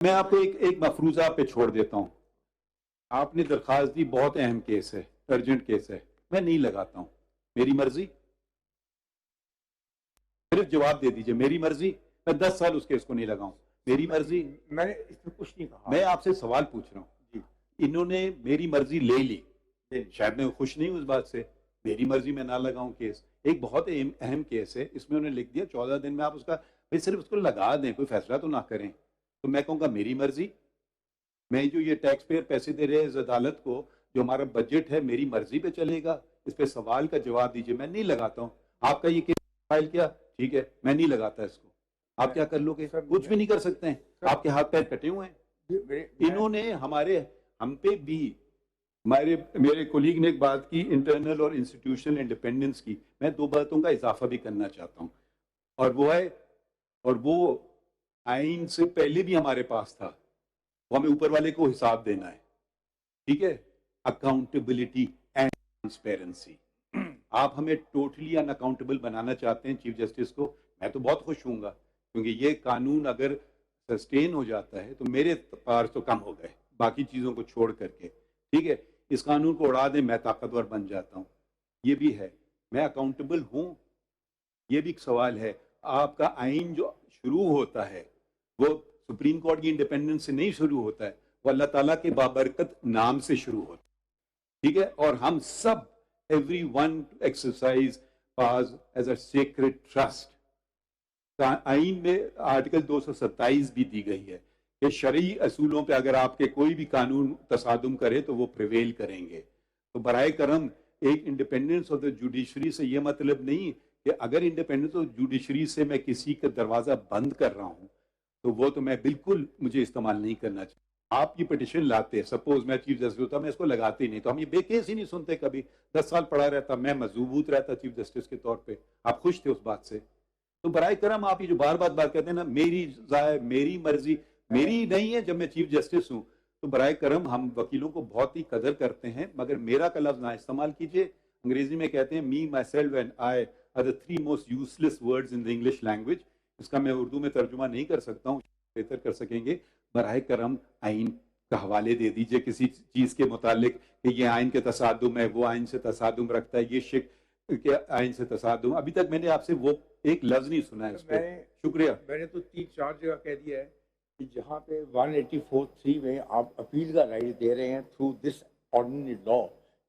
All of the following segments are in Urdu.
میں آپ کو ایک مفروضہ پہ چھوڑ دیتا ہوں. آپ نے درخواست دی بہت اہم کیس ہے, ارجنٹ کیس ہے, میں نہیں لگاتا ہوں, میری مرضی. صرف جواب دے دیجئے میری مرضی. میں 10 سال اس کیس کو نہیں لگاؤں, میری مرضی. میں نے اس میں کچھ نہیں کہا. میں آپ سے سوال پوچھ رہا ہوں. انہوں نے میری مرضی لے لی, شاید میں خوش نہیں ہوں اس بات سے, میری مرضی میں نہ لگاؤں کیس. ایک بہت اہم کیس ہے, اس میں انہوں نے لکھ دیا 14 دن میں آپ اس کا صرف اس کو لگا دیں, کوئی فیصلہ تو نہ کریں. تو میں کہوں گا میری مرضی. میں جو یہ ٹیکس پیئر پیسے دے رہے ہیں اس عدالت کو, جو ہمارا بجٹ ہے, میری مرضی پہ چلے گا. اس پہ سوال کا جواب دیجئے. میں نہیں لگاتا ہوں. آپ کا یہ کیس فائل کیا, ٹھیک ہے, میں نہیں لگاتا اس کو. آپ کیا کر لو گے؟ کچھ بھی نہیں کر سکتے ہیں. آپ کے ہاتھ پیر کٹے ہوئے ہیں. انہوں نے ہم پہ بھی, میرے کولیگ نے ایک بات کی انٹرنل اور انسٹیٹیوشنل انڈیپینڈنس کی. میں 2 باتوں کا اضافہ بھی کرنا چاہتا ہوں, اور وہ ہے, اور وہ آئین سے پہلے بھی ہمارے پاس تھا, وہ ہمیں اوپر والے کو حساب دینا ہے. ٹھیک ہے, اکاؤنٹیبلٹی اینڈ ٹرانسپیرنسی. آپ ہمیں ٹوٹلی ان اکاؤنٹیبل بنانا چاہتے ہیں چیف جسٹس کو. میں تو بہت خوش ہوں گا, کیونکہ یہ قانون اگر سسٹین ہو جاتا ہے تو میرے پار تو کم ہو گئے باقی چیزوں کو چھوڑ کر کے. ٹھیک ہے, اس قانون کو اڑا دیں, میں طاقتور بن جاتا ہوں. یہ بھی ہے, میں اکاؤنٹیبل ہوں. یہ بھی ایک سوال ہے. آپ کا آئین جو شروع ہوتا ہے وہ سپریم کورٹ کی انڈیپینڈنس سے نہیں شروع ہوتا ہے, وہ اللہ تعالیٰ کے بابرکت نام سے شروع ہوتا ہے. ٹھیک ہے, اور ہم سب everyone exercise pause as a sacred trust. آئین میں آرٹیکل 227 بھی دی گئی ہے کہ شرعی اصولوں پہ اگر آپ کے کوئی بھی قانون تصادم کرے تو وہ پریویل کریں گے. تو برائے کرم ایک انڈیپینڈنس آف دا جوڈیشری سے یہ مطلب نہیں کہ اگر انڈیپینڈنس آف جوڈیشری سے میں کسی کا دروازہ بند کر رہا ہوں تو وہ تو میں بالکل مجھے استعمال نہیں کرنا چاہیے. آپ کی پٹیشن لاتے, سپوز میں چیف جسٹس ہوتا, میں اس کو لگاتے ہی نہیں, تو ہم یہ بے کیس ہی نہیں سنتے. کبھی 10 سال پڑا رہتا, میں مضبوط رہتا چیف جسٹس کے طور پہ. آپ خوش تھے اس بات سے. تو برائے کرم آپ یہ جو بار بات کہتے ہیں نا, میری رائے, میری مرضی, میری نہیں ہے جب میں چیف جسٹس ہوں. تو برائے کرم ہم وکیلوں کو بہت ہی قدر کرتے ہیں, مگر میرا کا لفظ نہ استعمال کیجئے. انگریزی میں کہتے ہیں me, myself and I are the 3 most useless words in the English language. اس کا میں اردو میں ترجمہ نہیں کر سکتا ہوں, بہتر کر سکیں گے. براہ کرم آئین کا حوالے دے دیجئے کسی چیز کے متعلق کہ یہ آئین کے تصادم ہے, وہ آئین سے تصادم رکھتا ہے, یہ شک کہ آئین سے تصادم. ابھی تک میں نے آپ سے وہ ایک لفظ نہیں سنا ہے اس پہ. شکریہ. میں نے تو 3-4 جگہ کہہ دیا ہے کہ جہاں پہ 184(3) میں آپ اپیل کا رائٹ دے رہے ہیں تھرو دس آرڈینری لا,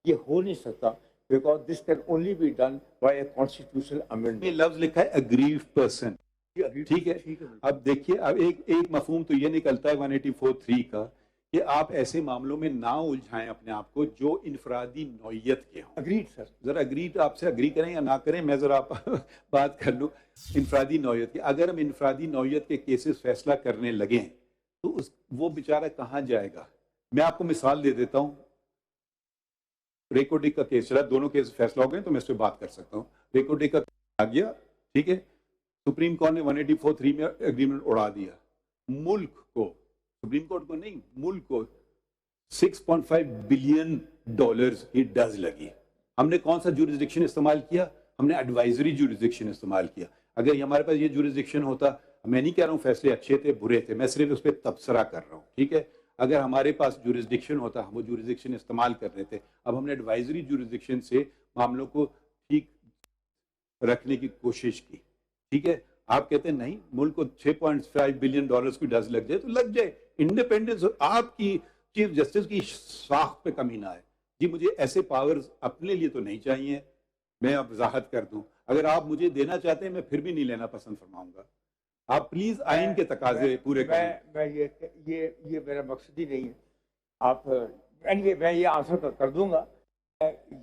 یہ ہو نہیں سکتا, because this can only be done by a constitutional amendment. میں لفظ لکھا ہے اگریوڈ پرسن. ٹھیک ہے, اب دیکھیے, اب ایک مفہوم تو یہ نکلتا ہے 184(3) کا کہ آپ ایسے معاملوں میں نہ الجھائیں اپنے آپ کو جو انفرادی نوعیت کے ہوں. اگریڈ سر, ذرا اگریڈ, آپ سے اگری کریں یا نہ کریں, میں ذرا بات کر لوں. انفرادی نوعیت کے, اگر ہم انفرادی نوعیت کے کیسز فیصلہ کرنے لگیں تو وہ بیچارہ کہاں جائے گا. میں آپ کو مثال دے دیتا ہوں. ریکو ڈک کا کیس چلا, دونوں کیس فیصلہ ہو گئے تو میں اس پہ بات کر سکتا ہوں. ریکو ڈک کا آ گیا, ٹھیک ہے, سپریم کورٹ نے 184(3) میں اگریمنٹ اڑا دیا. ملک کو, سپریم کورٹ کو نہیں, ملک کو $6.5 بلین کی ڈز لگی. ہم نے کون سا جورسڈکشن استعمال کیا؟ ہم نے ایڈوائزری جورسڈکشن استعمال کیا. اگر ہمارے پاس یہ جورسڈکشن ہوتا, میں نہیں کہہ رہا ہوں فیصلے اچھے تھے برے تھے, میں صرف اس پہ تبصرہ کر رہا ہوں. ٹھیک ہے, اگر ہمارے پاس جورسڈکشن ہوتا ہم وہ جورسڈکشن استعمال کر رہے تھے. اب ہم نے ایڈوائزری جورسڈکشن سے معاملوں کو ٹھیک رکھنے کی کوشش کی. ٹھیک ہے, آپ کہتے ہیں نہیں, ملک کو $6.5 بلین کی ڈز لگ جائے تو لگ جائے. انڈیپینڈنس آپ کی چیف جسٹس کی ساخت پہ کمی نہ آئے. جی مجھے ایسے پاورز اپنے لیے تو نہیں چاہیے. میں اب وضاحت کر دوں, اگر آپ مجھے دینا چاہتے ہیں میں پھر بھی نہیں لینا پسند فرماؤں گا. آپ پلیز آئین کے تقاضے پورے کریں. میں یہ میرا مقصد ہی نہیں ہے. آپ میں یہ آنسر کر دوں گا.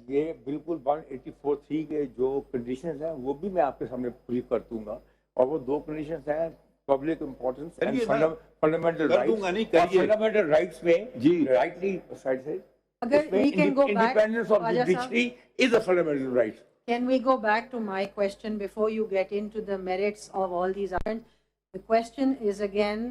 یہ بالکل 184(3) کے جو کنڈیشنز ہیں وہ بھی میں آپ کے سامنے پوری کر دوں گا, اور وہ 2 کنڈیشنز ہیں public importance and fundamental rights میں جی رائٹلی سائڈ سے. اگر we can go back, independence of judiciary is a fundamental right. Can we go back to my question before you get into the merits of all these arguments? The question is again,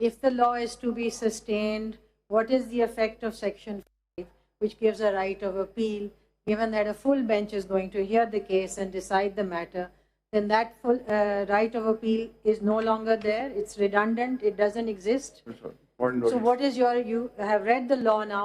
if the law is to be sustained, what is the effect of Section 5, which gives a right of appeal, given that a full bench is going to hear the case and decide the matter? then that full right of appeal is no longer there. It's redundant. It doesn't exist. Point So noted. what is your, you have read the law now,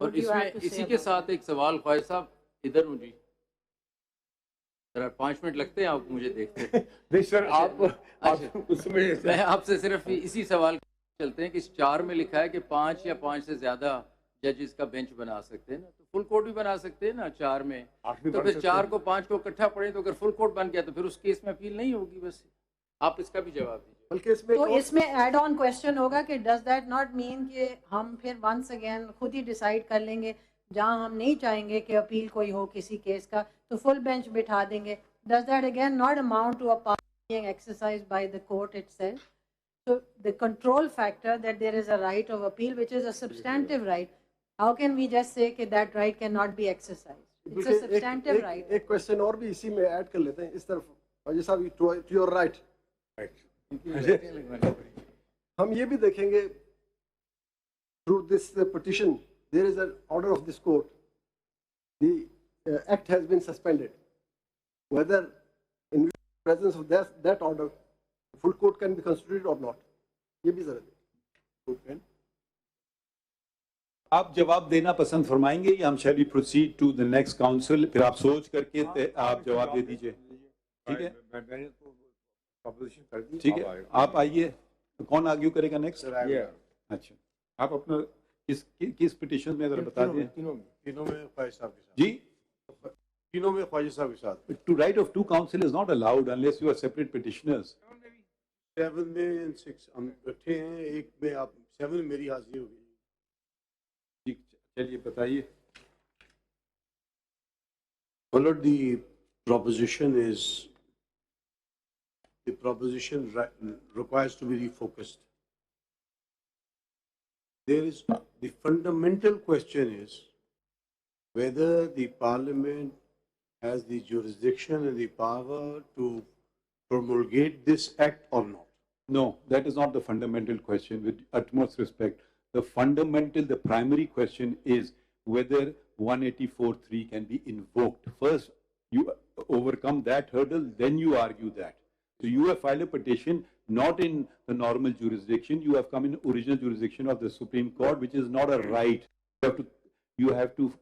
اور what do you have to say اسی کے about ساتھ ایک سوال خواجہ صاحب ادھر ہوں جی ذرا 5 منٹ لگتے ہیں آپ مجھے دیکھتے ہیں نہیں سر آپ اچھا۔ اس میں میں آپ سے صرف اسی سوال چلتے ہیں کہ اس 4 میں لکھا ہے کہ 5 یا 5 سے زیادہ ججز کا بینچ بنا سکتے ہیں نا، تو فل کورٹ بھی بنا سکتے ہیں نا 4 میں، تو پھر 4 کو 5 کو اکٹھا پڑھیں تو اگر فل کورٹ بن گیا تو پھر اس کیس میں اپیل نہیں ہوگی. بس آپ اس کا بھی جواب دیجیے. بلکہ اس میں تو اس میں ایڈ آن کوشچن ہوگا کہ ڈز دیٹ ناٹ مین کہ ہم پھر ونس اگین خود ہی ڈیسائیڈ کر لیں گے جہاں ہم نہیں چاہیں گے کہ اپیل کوئی ہو کسی کیس کا تو فل بینچ بٹھا دیں گے. Does that again not amount to a power being exercised by the court itself? So the control factor that there is a right of appeal, which is a substantive right, how can we just say that that right cannot be exercised? It's a substantive right. ایک کوشچن اور بھی اسی میں ایڈ کر لیتے ہیں اس طرف خواجہ صاحب ٹو یور رائٹ. ہم یہ بھی دیکھیں گے through this petition there is an order of this court the act has been suspended weather in presence of that order full court can be constituted or not. یہ بھی ذرا آپ جواب دینا پسند فرمائیں گے یا ہم shall we proceed to the next counsel, پھر آپ سوچ کر کے آپ جواب دے دیجئے. ٹھیک ہے میں نے تو پروپوزیشن کر دی. ٹھیک ہے آپ آئیے. کون آرگیو کرے گا نیکسٹ؟ اچھا آپ اپنا کس پٹیشن میں ذرا بتا دیں. تینوں میں خواجہ صاحب کے ساتھ. جی تینوں میں خواجہ صاحب کے ساتھ. to right of two counsel is not allowed unless you are separate petitioners. 7 میں 6 ہم اکٹھے ہیں، ایک میں آپ 7 میں میری حاضری ہوگی. جی چلیے بتائیے. Followed the proposition requires to be refocused. There is the fundamental question is whether the parliament has the jurisdiction and the power to promulgate this act or not. No, that is not the fundamental question. With utmost respect, the primary question is whether 184(3) can be invoked. First, you overcome that hurdle, then you argue that. So you have filed a petition not in the normal jurisdiction. You have come in original jurisdiction of the Supreme Court, which is not a right. You have to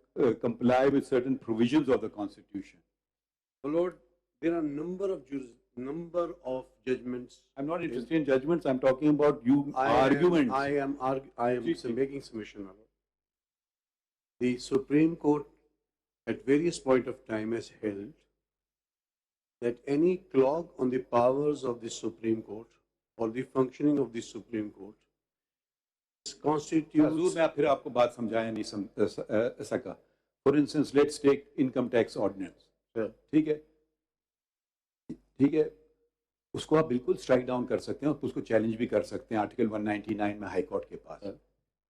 comply with certain provisions of the Constitution. So Lord, there are number of judgments. I'm not interested in judgments. I'm talking about arguments. I am making submission, my Lord. The Supreme Court at various point of time has held that any clog on the powers of the Supreme Court or the functioning of the Supreme Court constitutes. حضور میں پھر آپ کو بات سمجھایا نہیں سکا. For instance let's take income tax ordinance. ٹھیک ہے ٹھیک ہے اس کو آپ بالکل اسٹرائک ڈاؤن کر سکتے ہیں اور اس کو چیلنج بھی کر سکتے ہیں آرٹیکل 199 میں ہائی کورٹ کے پاس.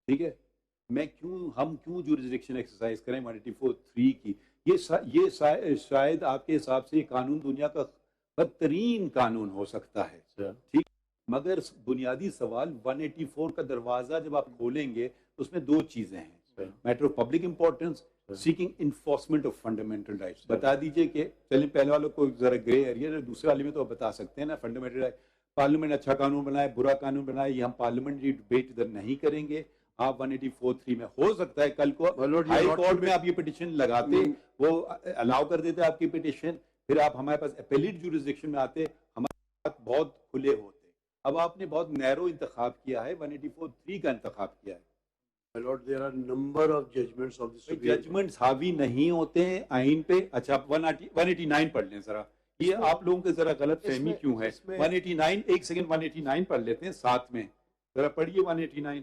ٹھیک ہے ہم کیوں جورسڈکشن ایکسرسائز کریں 184(3) کی. یہ شاید آپ کے حساب سے یہ قانون دنیا کا بدترین قانون ہو سکتا ہے. ٹھیک مگر بنیادی سوال 184 کا دروازہ جب آپ کھولیں گے تو اس میں 2 چیزیں ہیں. Matter of public importance, seeking enforcement of fundamental rights. بتا دیجئے کہ چلیں پہلے والوں کو ذرا گرے ایریا، دوسرے والے میں تو بتا سکتے ہیں نا فنڈامنٹل رائٹ. پارلیمنٹ اچھا قانون بنائے برا قانون بنائے یہ ہم پارلیمنٹری ڈبیٹ ادھر نہیں کریں گے. آپ 184(3) میں ہو سکتا ہے کل کو ہائی کورٹ میں آپ یہ پٹیشن لگاتے، وہ الاؤ کر دیتے آپ کی پٹیشن، پھر آپ ہمارے پاس اپیلیٹ جورسڈکشن میں آتے، ہمارے پاس بہت کھلے ہوتے. اب آپ نے بہت نیرو انتخاب کیا ہے، 184(3) کا انتخاب کیا ہے. My Lord, there are number of judgments of the Supreme Court. Judgments حاوی نہیں ہوتے ہیں آئین پہ. اچھا 189 پڑھ لیں ذرا. یہ آپ لوگوں کے ذرا غلط فہمی کیوں ہے. 189 ایک سیکنڈ 189 پڑھ لیتے ہیں ساتھ میں ذرا پڑھیے 189.